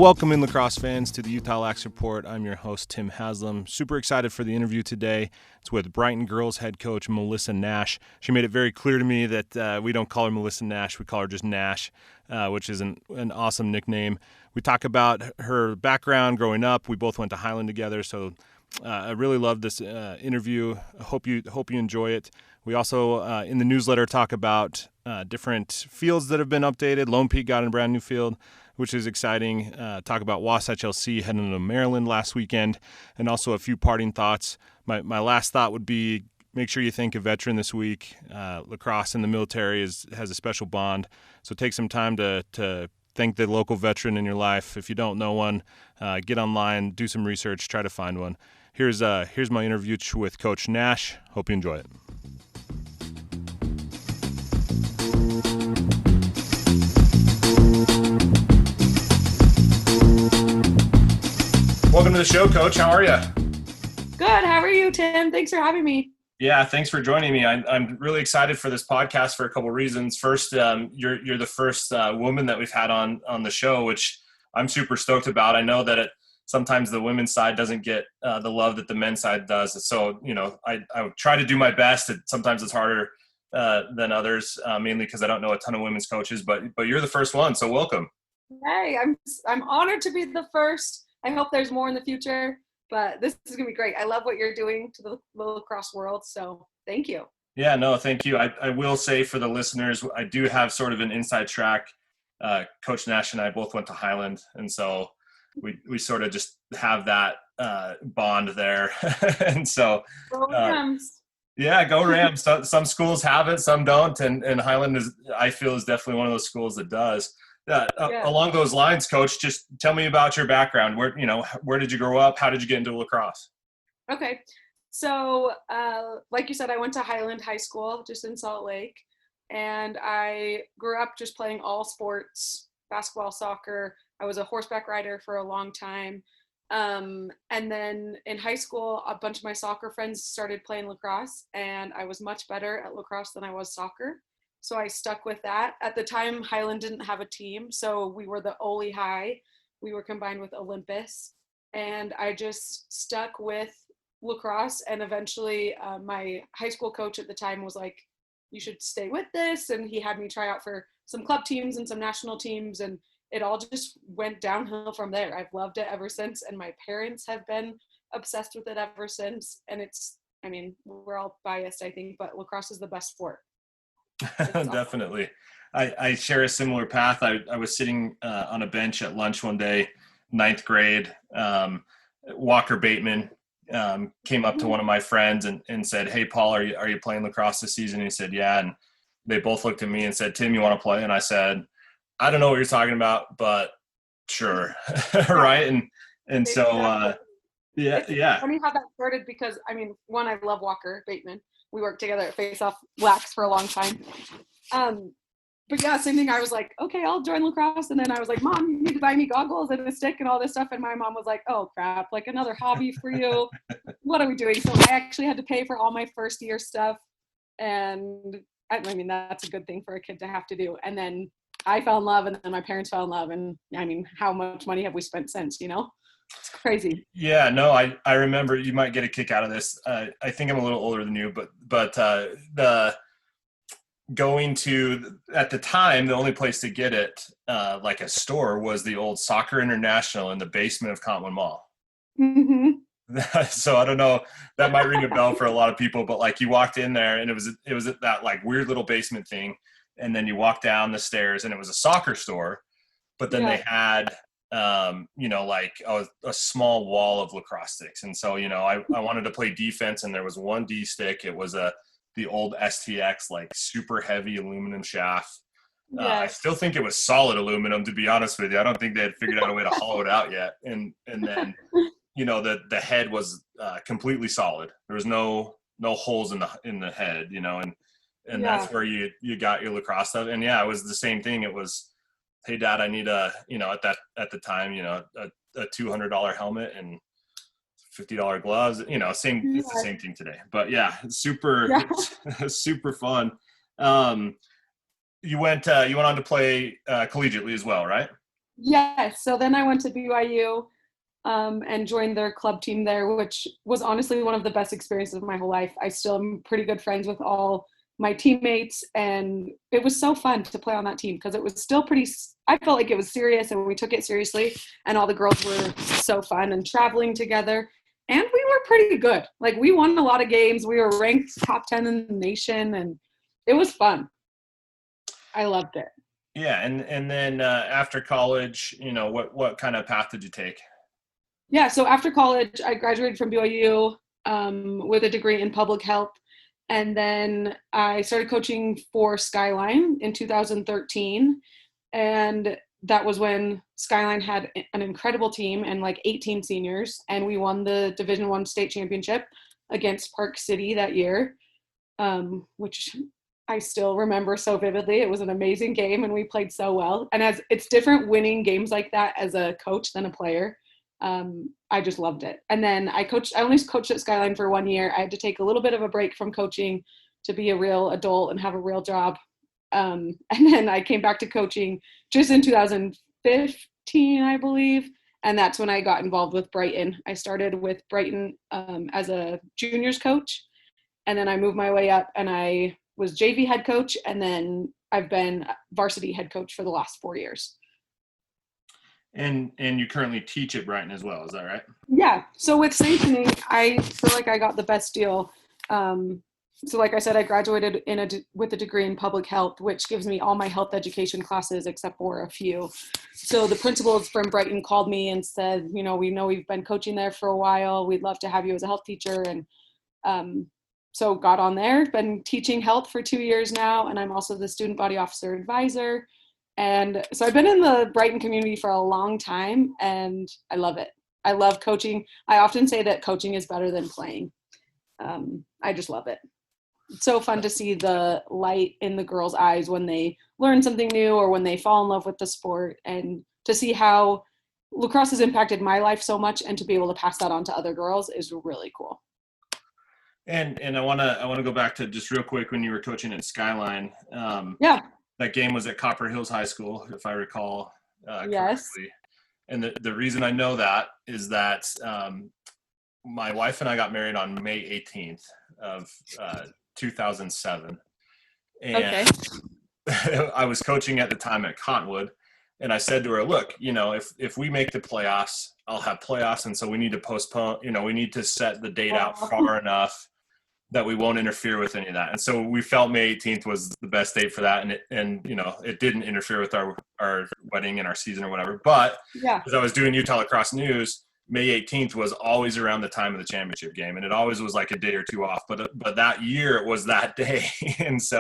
Welcome in lacrosse fans to the Utah Lax Report. I'm your host, Tim Haslam. Super excited for the interview today. It's with Brighton girls head coach Melissa Nash. She made it very clear to me that we don't call her Melissa Nash, we call her just Nash, which is an awesome nickname. We talk about her background growing up. We both went to Highland together, so I really love this interview. I hope you enjoy it. We also, in the newsletter, talk about different fields that have been updated. Lone Peak got a brand new field, which is exciting. Talk about Wasatch LC heading to Maryland last weekend, and also a few parting thoughts. My last thought would be make sure you thank a veteran this week. Lacrosse in the military has a special bond, so take some time to thank the local veteran in your life. If you don't know one, get online, do some research, try to find one. Here's my interview with Coach Nash. Hope you enjoy it. Welcome to the show, Coach. How are you? Good. How are you, Tim? Thanks for having me. Yeah, thanks for joining me. I'm really excited for this podcast for a couple of reasons. First, you're the first woman that we've had on the show, which I'm super stoked about. I know that sometimes the women's side doesn't get the love that the men's side does. So, I try to do my best. Sometimes it's harder than others, mainly because I don't know a ton of women's coaches. But you're the first one, so welcome. Hey, I'm honored to be the first. I hope there's more in the future, but this is going to be great. I love what you're doing to the lacrosse world, so thank you. Yeah, no, thank you. I will say for the listeners, I do have sort of an inside track. Coach Nash and I both went to Highland, and so we sort of just have that bond there. And so Go Rams. Yeah, go Rams. Some schools have it, some don't, and Highland I feel is definitely one of those schools that does. Yeah. Along those lines, Coach, just tell me about your background. Where did you grow up? How did you get into lacrosse? Okay. So, like you said, I went to Highland High School just in Salt Lake, and I grew up just playing all sports, basketball, soccer. I was a horseback rider for a long time. And then in high school, a bunch of my soccer friends started playing lacrosse, and I was much better at lacrosse than I was soccer. So I stuck with that. At the time, Highland didn't have a team, so we were the Ole High. We were combined with Olympus, and I just stuck with lacrosse. And eventually, my high school coach at the time was like, "You should stay with this," and he had me try out for some club teams and some national teams, and it all just went downhill from there. I've loved it ever since, and my parents have been obsessed with it ever since. And we're all biased, I think, but lacrosse is the best sport. Definitely. I share a similar path. I was sitting on a bench at lunch one day, 9th grade. Walker Bateman came up to one of my friends and said, "Hey, Paul, are you playing lacrosse this season?" And he said, "Yeah." And they both looked at me and said, "Tim, you want to play?" And I said, "I don't know what you're talking about, but sure." Right. And so, yeah. It's funny how that started because, one, I love Walker Bateman. We worked together at Face Off Lax for a long time. But yeah, same thing. I was like, okay, I'll join lacrosse. And then I was like, Mom, you need to buy me goggles and a stick and all this stuff. And my mom was like, oh crap, like another hobby for you. What are we doing? So I actually had to pay for all my first year stuff. And that's a good thing for a kid to have to do. And then I fell in love, and then my parents fell in love. And how much money have we spent since, It's crazy. Yeah, no, I remember. You might get a kick out of this. I think I'm a little older than you, but the going to, at the time, the only place to get it, like a store, was the old Soccer International in the basement of Cottonwood Mall. Mm-hmm. So I don't know, that might ring a bell for a lot of people, but like you walked in there and it was that like weird little basement thing, and then you walk down the stairs and it was a soccer store, but then they had like a small wall of lacrosse sticks. And so, I wanted to play defense, and there was one D stick. It was the old STX, like super heavy aluminum shaft. I still think it was solid aluminum, to be honest with you. I don't think they had figured out a way to hollow it out yet. And then, the head was completely solid. There was no holes in the head, and that's where you got your lacrosse stuff. And yeah, it was the same thing. It was, hey Dad, I need at the time, a $200 helmet and $50 gloves, it's the same thing today, but yeah, super fun. You went on to play collegiately as well, right? Yes. So then I went to BYU and joined their club team there, which was honestly one of the best experiences of my whole life. I still am pretty good friends with all my teammates, and it was so fun to play on that team because it was still pretty, I felt like it was serious and we took it seriously, and all the girls were so fun and traveling together. And we were pretty good. Like, we won a lot of games. We were ranked top 10 in the nation, and it was fun. I loved it. Yeah, and then after college, what kind of path did you take? Yeah, so after college, I graduated from BYU with a degree in public health. And then I started coaching for Skyline in 2013. And that was when Skyline had an incredible team and like 18 seniors. And we won the Division I state championship against Park City that year, which I still remember so vividly. It was an amazing game and we played so well. And as it's different winning games like that as a coach than a player. I just loved it. And then I only coached at Skyline for 1 year. I had to take a little bit of a break from coaching to be a real adult and have a real job. And then I came back to coaching just in 2015, I believe. And that's when I got involved with Brighton. I started with Brighton as a juniors coach. And then I moved my way up and I was JV head coach. And then I've been varsity head coach for the last 4 years. And you currently teach at Brighton as well, is that right? Yeah. So with sanctioning, I feel like I got the best deal. So like I said, I graduated with a degree in public health, which gives me all my health education classes except for a few. So the principals from Brighton called me and said, we know we've been coaching there for a while. We'd love to have you as a health teacher. And so got on there, been teaching health for 2 years now. And I'm also the student body officer advisor. And so I've been in the Brighton community for a long time and I love it. I love coaching. I often say that coaching is better than playing. I just love it. It's so fun to see the light in the girls' eyes when they learn something new or when they fall in love with the sport, and to see how lacrosse has impacted my life so much and to be able to pass that on to other girls is really cool. And I want to go back to just real quick when you were coaching at Skyline. Yeah. That game was at Copper Hills High School, if I recall Yes. correctly. And the reason I know that is that my wife and I got married on May 18th of 2007. And Okay. I was coaching at the time at Cottonwood. And I said to her, look, if we make the playoffs, I'll have playoffs. And so we need to postpone, we need to set the date out far enough that we won't interfere with any of that. And so we felt May 18th was the best date for that. And it didn't interfere with our wedding and our season or whatever. But yeah, as I was doing Utah Lacrosse News, May 18th was always around the time of the championship game. And it always was like a day or two off. But that year it was that day. And so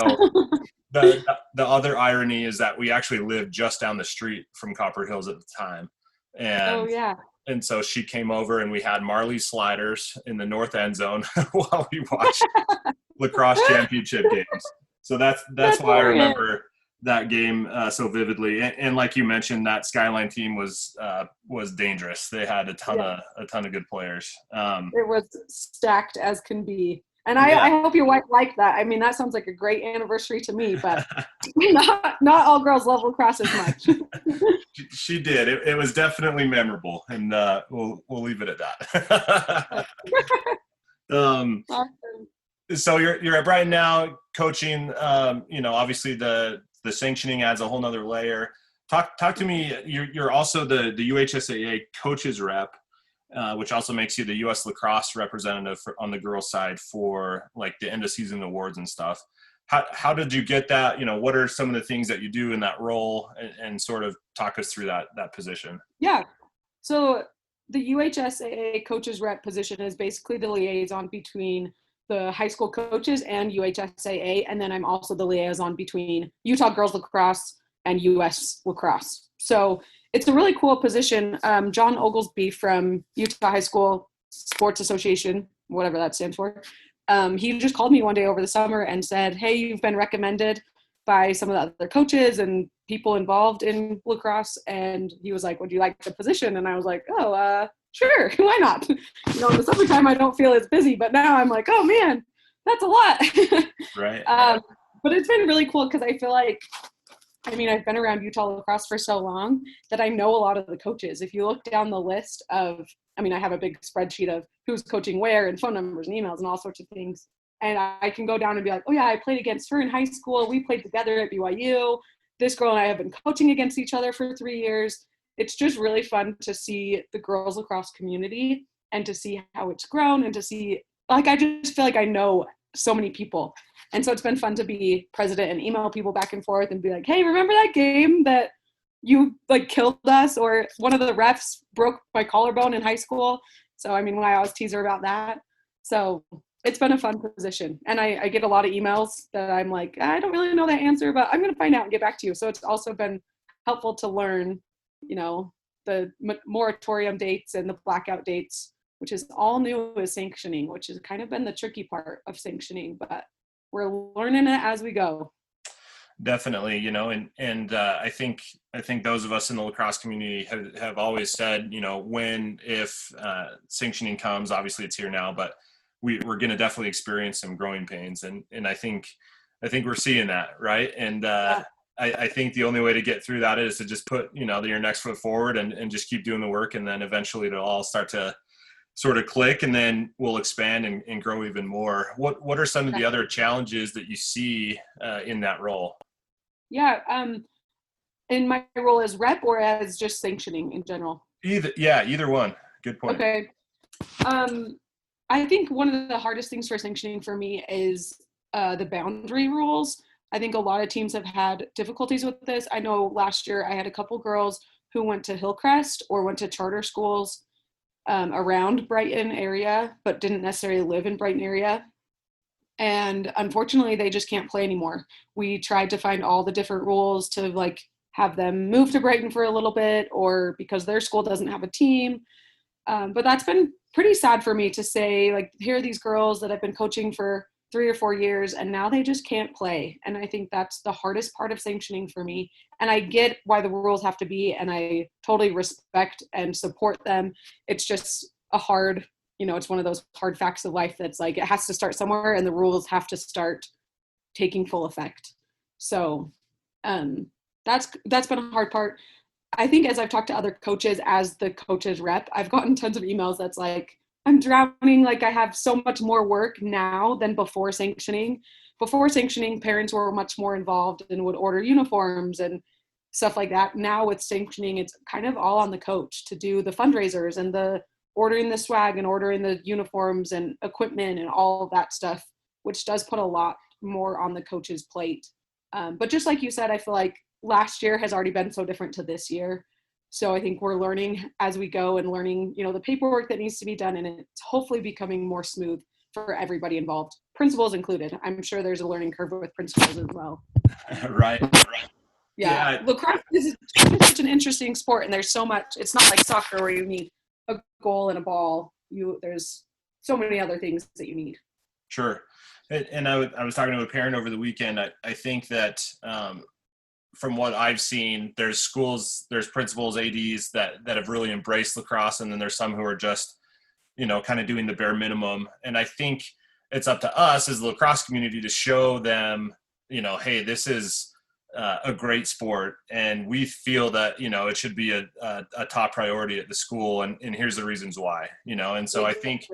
the other irony is that we actually lived just down the street from Copper Hills at the time. And And so she came over and we had Marley sliders in the north end zone while we watched lacrosse championship games. So that's why I remember that game so vividly. And like you mentioned, that Skyline team was dangerous. They had a ton of good players. It was stacked as can be. And I hope your wife liked that. I mean, that sounds like a great anniversary to me, but not all girls love lacrosse as much. She did. It was definitely memorable, and we'll leave it at that. Awesome. So you're at Brighton now, coaching. Obviously the sanctioning adds a whole nother layer. Talk to me. You're also the UHSAA coaches rep. Which also makes you the U.S. lacrosse representative on the girls' side for like the end of season awards and stuff. How did you get that? What are some of the things that you do in that role, and sort of talk us through that position? Yeah. So the UHSAA coaches rep position is basically the liaison between the high school coaches and UHSAA, and then I'm also the liaison between Utah girls lacrosse and U.S. lacrosse. So it's a really cool position. John Oglesby from Utah High School Sports Association, whatever that stands for, he just called me one day over the summer and said, hey, you've been recommended by some of the other coaches and people involved in lacrosse. And he was like, would you like the position? And I was like, oh, sure, why not? In the summertime, I don't feel as busy, but now I'm like, oh man, that's a lot. Right. But it's been really cool because I feel like I mean, I've been around Utah lacrosse for so long that I know a lot of the coaches. If you look down the list of, I mean, I have a big spreadsheet of who's coaching where and phone numbers and emails and all sorts of things. And I can go down and be like, oh yeah, I played against her in high school. We played together at BYU. This girl and I have been coaching against each other for 3 years. It's just really fun to see the girls lacrosse community and to see how it's grown and to see, like, I just feel like I know so many people. And so it's been fun to be president and email people back and forth and be like, hey, remember that game that you like killed us, or one of the refs broke my collarbone in high school? So, I mean, when I always tease her about that. So it's been a fun position. And I get a lot of emails that I'm like, I don't really know that answer, but I'm going to find out and get back to you. So it's also been helpful to learn, you know, the moratorium dates and the blackout dates, which is all new as sanctioning, which has kind of been the tricky part of sanctioning, but we're learning it as we go. Definitely, you know, and I think those of us in the lacrosse community have always said, you know, if sanctioning comes, obviously it's here now, but we're going to definitely experience some growing pains, and I think we're seeing that, right? And I think the only way to get through that is to just put, you know, your next foot forward and just keep doing the work, and then eventually it'll all start to sort of click, and then we'll expand and grow even more. What are some of the other challenges that you see in that role? Yeah, in my role as rep or as just sanctioning in general? Either one. Good point. Okay. I think one of the hardest things for sanctioning for me is the boundary rules. I think a lot of teams have had difficulties with this. I know last year I had a couple girls who went to Hillcrest or went to charter schools around Brighton area, but didn't necessarily live in Brighton area. And unfortunately, they just can't play anymore. We tried to find all the different rules to like have them move to Brighton for a little bit, or because their school doesn't have a team. But that's been pretty sad for me to say, like, here are these girls that I've been coaching for 3 or 4 years, and now they just can't play. And I think that's the hardest part of sanctioning for me. And I get why the rules have to be, and I totally respect and support them. It's just a hard, you know, it's one of those hard facts of life that's like, it has to start somewhere, and the rules have to start taking full effect. So that's been a hard part. I think as I've talked to other coaches as the coaches rep, I've gotten tons of emails that's like, I'm drowning, like I have so much more work now than before sanctioning. Before sanctioning, parents were much more involved and would order uniforms and stuff like that. Now with sanctioning, it's kind of all on the coach to do the fundraisers and the ordering the swag and ordering the uniforms and equipment and all of that stuff, which does put a lot more on the coach's plate. But just like you said, I feel like last year has already been so different to this year. So I think we're learning as we go and learning, you know, the paperwork that needs to be done, and it's hopefully becoming more smooth for everybody involved, principals included. I'm sure there's a learning curve with principals as well. Right. Yeah. Lacrosse is such an interesting sport, and there's so much. It's not like soccer where you need a goal and a ball. There's so many other things that you need. Sure. And I was talking to a parent over the weekend. I think that from what I've seen, there's schools, there's principals, ADs that have really embraced lacrosse, and then there's some who are just, you know, kind of doing the bare minimum. And I think it's up to us as the lacrosse community to show them, you know, hey, this is a great sport, and we feel that, you know, it should be a top priority at the school, and here's the reasons why, you know. And so I think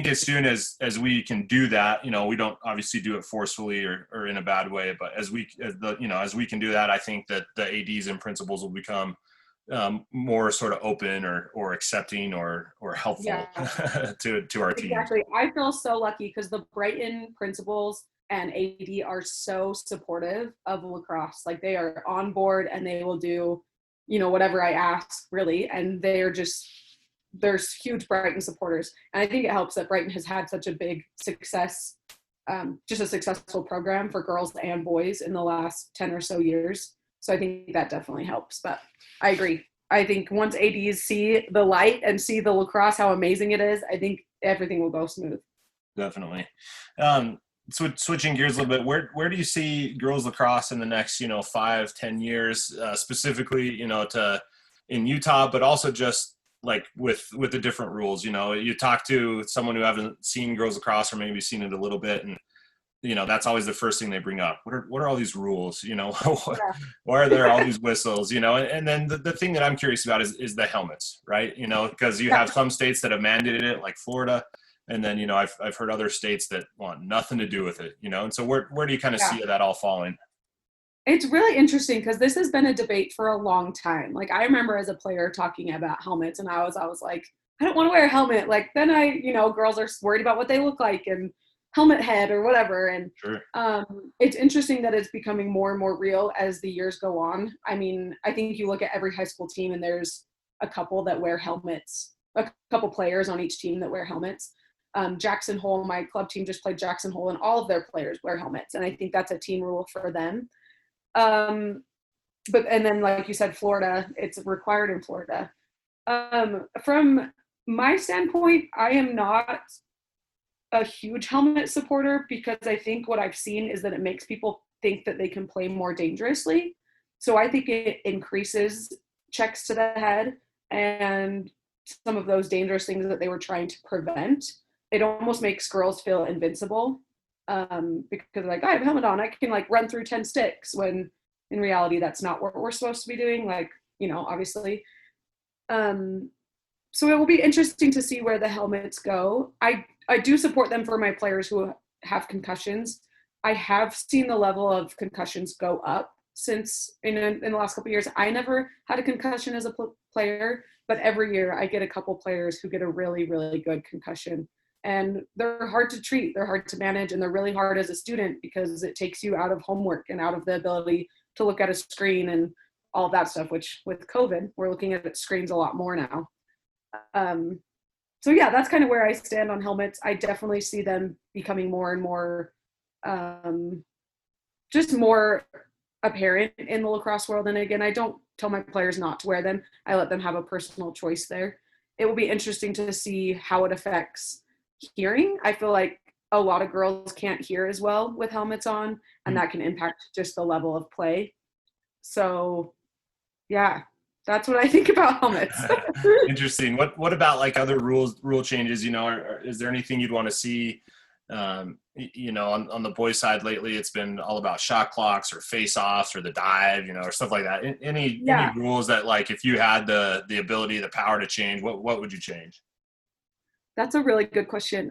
as soon as we can do that, you know, we don't obviously do it forcefully or in a bad way, but as we can do that, I think that the ADs and principals will become more sort of open or accepting or helpful to our team. Exactly. I feel so lucky because the Brighton principals and AD are so supportive of lacrosse. Like, they are on board and they will do, you know, whatever I ask, really. And there's huge Brighton supporters. And I think it helps that Brighton has had such a big success, just a successful program for girls and boys in the last 10 or so years. So I think that definitely helps. But I agree. I think once ADs see the light and see the lacrosse, how amazing it is, I think everything will go smooth. Definitely. So switching gears a little bit, where do you see girls lacrosse in the next, you know, 5-10 years, specifically, you know, in Utah, but also just like with the different rules? You know, you talk to someone who haven't seen girls lacrosse or maybe seen it a little bit, and that's always the first thing they bring up. What are all these rules? Yeah. Why are there all these whistles? And then the thing that I'm curious about is the helmets, right? Because you have some states that have mandated it, like Florida, and then I've heard other states that want nothing to do with it. And so where do you kind of see that all falling? It's really interesting because this has been a debate for a long time. Like, I remember as a player talking about helmets, and I was like, I don't want to wear a helmet. Like, then girls are worried about what they look like and helmet head or whatever. And Sure. It's interesting that it's becoming more and more real as the years go on. I mean, I think you look at every high school team and there's a couple that wear helmets, a couple players on each team that wear helmets. Jackson Hole, my club team just played Jackson Hole, and all of their players wear helmets. And I think that's a team rule for them. And then, like you said, Florida, it's required in Florida. From my standpoint, I am not a huge helmet supporter because I think what I've seen is that it makes people think that they can play more dangerously. So I think it increases checks to the head and some of those dangerous things that they were trying to prevent. It almost makes girls feel invincible because like, I have a helmet on, I can like run through 10 sticks, when in reality that's not what we're supposed to be doing, like, obviously. So it will be interesting to see where the helmets go. I do support them for my players who have concussions. I have seen the level of concussions go up since in the last couple of years. I never had a concussion as a player, but every year I get a couple players who get a really, really good concussion. And they're hard to treat, they're hard to manage, and they're really hard as a student because it takes you out of homework and out of the ability to look at a screen and all that stuff, which with COVID, we're looking at screens a lot more now. So yeah, that's kind of where I stand on helmets. I definitely see them becoming more and more, just more apparent in the lacrosse world. And again, I don't tell my players not to wear them. I let them have a personal choice there. It will be interesting to see how it affects hearing. I feel like a lot of girls can't hear as well with helmets on, and that can impact just the level of play. So yeah, that's what I think about helmets. Interesting. What about like other rule changes? Is there anything you'd want to see? On the boys' side lately, it's been all about shot clocks or face-offs or the dive, or stuff like that. Any rules that, like, if you had the ability, the power to change, what would you change? That's a really good question.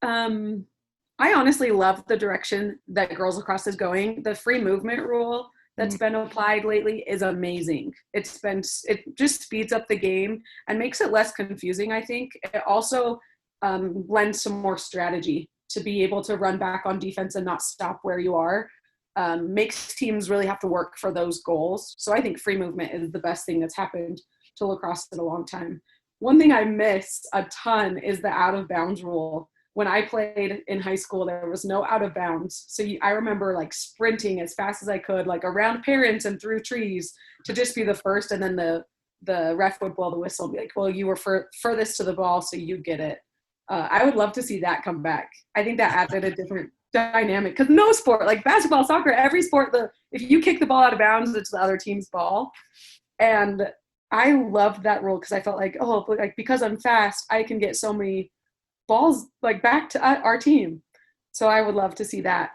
I honestly love the direction that girls lacrosse is going. The free movement rule that's been applied lately is amazing. It just speeds up the game and makes it less confusing, I think. It also lends some more strategy to be able to run back on defense and not stop where you are. Makes teams really have to work for those goals. So I think free movement is the best thing that's happened to lacrosse in a long time. One thing I miss a ton is the out of bounds rule. When I played in high school, there was no out of bounds. So I remember like sprinting as fast as I could, like around parents and through trees to just be the first. And then the ref would blow the whistle and be like, well, you were furthest to the ball, so you get it. I would love to see that come back. I think that added a different dynamic because no sport, like basketball, soccer, every sport, if you kick the ball out of bounds, it's the other team's ball. And I loved that rule because I felt like, because I'm fast, I can get so many balls like back to our team. So I would love to see that.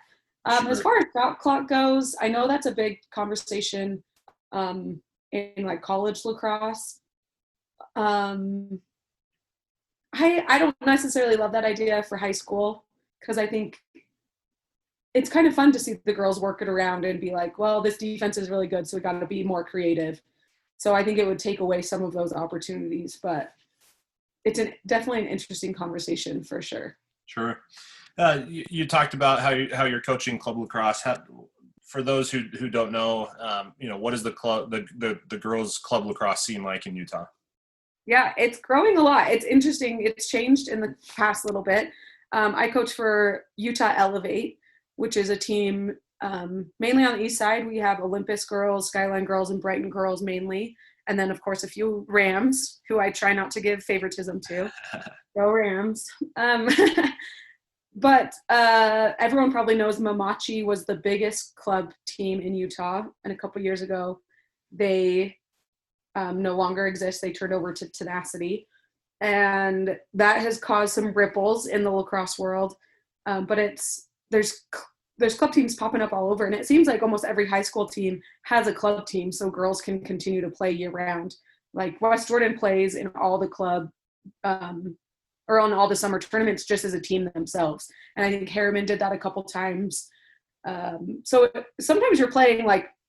Sure. As far as shot clock goes, I know that's a big conversation in like college lacrosse. I don't necessarily love that idea for high school because I think it's kind of fun to see the girls work it around and be like, well, this defense is really good, so we got to be more creative. So I think it would take away some of those opportunities, but it's definitely an interesting conversation for sure. Sure. You talked about how you're coaching club lacrosse. For those who don't know, what is the girls club lacrosse scene like in Utah? Yeah, it's growing a lot. It's interesting. It's changed in the past little bit. I coach for Utah Elevate, which is a team mainly on the east side. We have Olympus girls, Skyline girls, and Brighton girls mainly. And then, of course, a few Rams, who I try not to give favoritism to. Go Rams. But everyone probably knows Mamachi was the biggest club team in Utah. And a couple years ago, they no longer exist. They turned over to Tenacity. And that has caused some ripples in the lacrosse world. But there's there's club teams popping up all over, and it seems like almost every high school team has a club team so girls can continue to play year round. Like West Jordan plays in all the club or on all the summer tournaments just as a team themselves. And I think Harriman did that a couple times. So sometimes you're playing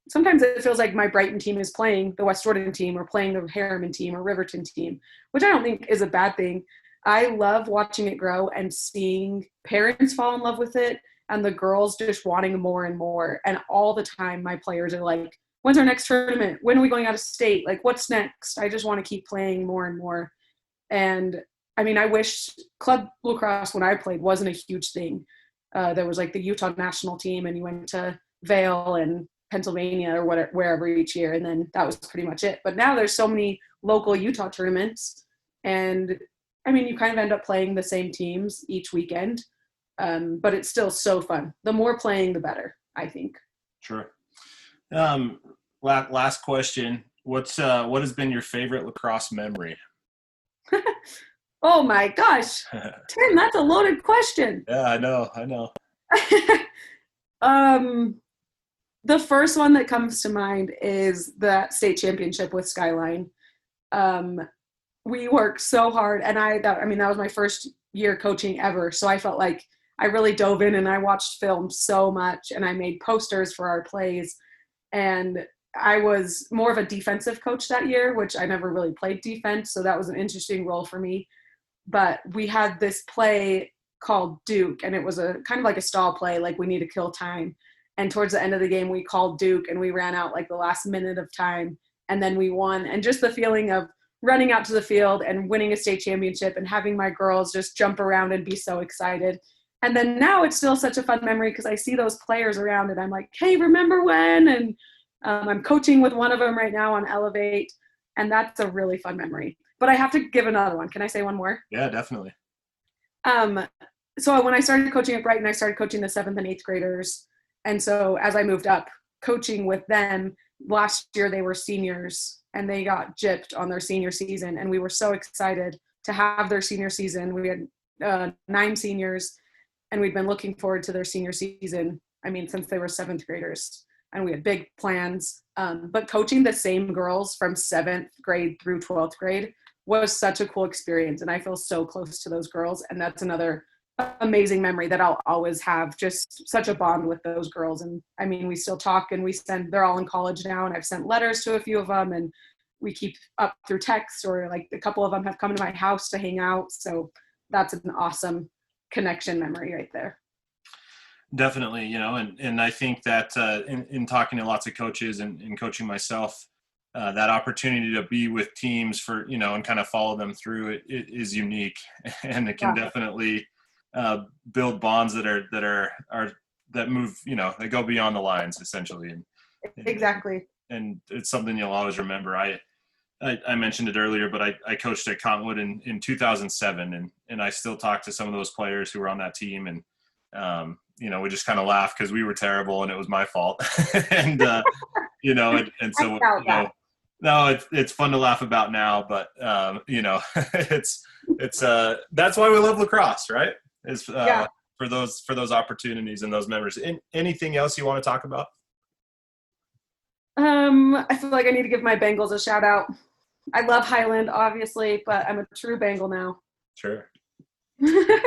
sometimes it feels like my Brighton team is playing the West Jordan team or playing the Harriman team or Riverton team, which I don't think is a bad thing. I love watching it grow and seeing parents fall in love with it and the girls just wanting more and more. And all the time my players are like, when's our next tournament? When are we going out of state? Like, what's next? I just want to keep playing more and more. And I mean, I wish club lacrosse when I played wasn't a huge thing. There was like the Utah national team and you went to Vail and Pennsylvania or wherever each year. And then that was pretty much it. But now there's so many local Utah tournaments. And I mean, you kind of end up playing the same teams each weekend. But it's still so fun. The more playing, the better, I think. Sure. Last question. What has been your favorite lacrosse memory? Oh my gosh, Tim, that's a loaded question. Yeah, I know. The first one that comes to mind is the state championship with Skyline. We worked so hard, and that was my first year coaching ever, so I felt like I really dove in and I watched film so much, and I made posters for our plays, and I was more of a defensive coach that year, which I never really played defense, so that was an interesting role for me. But we had this play called Duke, and it was a kind of like a stall play, like we need to kill time. And towards the end of the game, we called Duke, and we ran out like the last minute of time, and then we won. And just the feeling of running out to the field and winning a state championship and having my girls just jump around and be so excited. And then now it's still such a fun memory because I see those players around, and I'm like, hey, remember when? And I'm coaching with one of them right now on Elevate, and that's a really fun memory. But I have to give another one. Can I say one more? Yeah, definitely. So when I started coaching at Brighton, I started coaching the 7th and 8th graders. And so as I moved up coaching with them, last year they were seniors, and they got gypped on their senior season. And we were so excited to have their senior season. We had 9 seniors, and we'd been looking forward to their senior season, since they were 7th graders. And we had big plans. But coaching the same girls from 7th grade through 12th grade was such a cool experience. And I feel so close to those girls. And that's another amazing memory that I'll always have, just such a bond with those girls. And we still talk, and they're all in college now, and I've sent letters to a few of them, and we keep up through text, or like a couple of them have come to my house to hang out. So that's an awesome connection memory right there. Definitely, and I think that in talking to lots of coaches and coaching myself, that opportunity to be with teams for, and kind of follow them through it is unique, and it can definitely build bonds that move, that go beyond the lines essentially. Exactly. And it's something you'll always remember. I mentioned it earlier, but I coached at Cottonwood in 2007, and I still talk to some of those players who were on that team, and we just kind of laugh because we were terrible and it was my fault. And and so no, it's fun to laugh about now, but it's that's why we love lacrosse, right? Is for those opportunities and those memories. Anything else you want to talk about? I feel like I need to give my Bengals a shout out. I love Highland, obviously, but I'm a true Bengal now. Sure.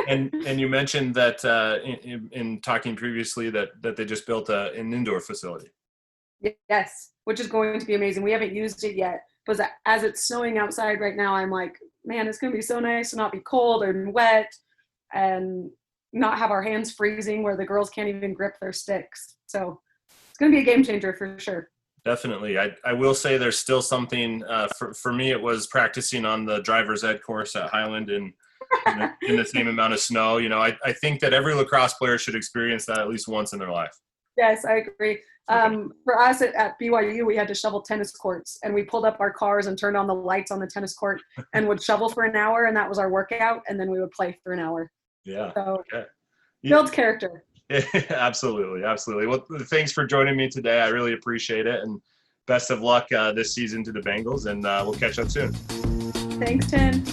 and you mentioned that in talking previously that they just built an indoor facility. Yes, which is going to be amazing. We haven't used it yet, but as it's snowing outside right now, I'm like, man, it's going to be so nice to not be cold or wet and not have our hands freezing where the girls can't even grip their sticks. So it's going to be a game changer for sure. Definitely. I will say there's still something for me. It was practicing on the driver's ed course at Highland in the same amount of snow. I think that every lacrosse player should experience that at least once in their life. Yes, I agree. For us at BYU, we had to shovel tennis courts, and we pulled up our cars and turned on the lights on the tennis court and would shovel for an hour, and that was our workout, and then we would play for an hour. Yeah. So builds character. Absolutely. Well, thanks for joining me today. I really appreciate it, and best of luck this season to the Bengals, and we'll catch up soon. Thanks, Tim.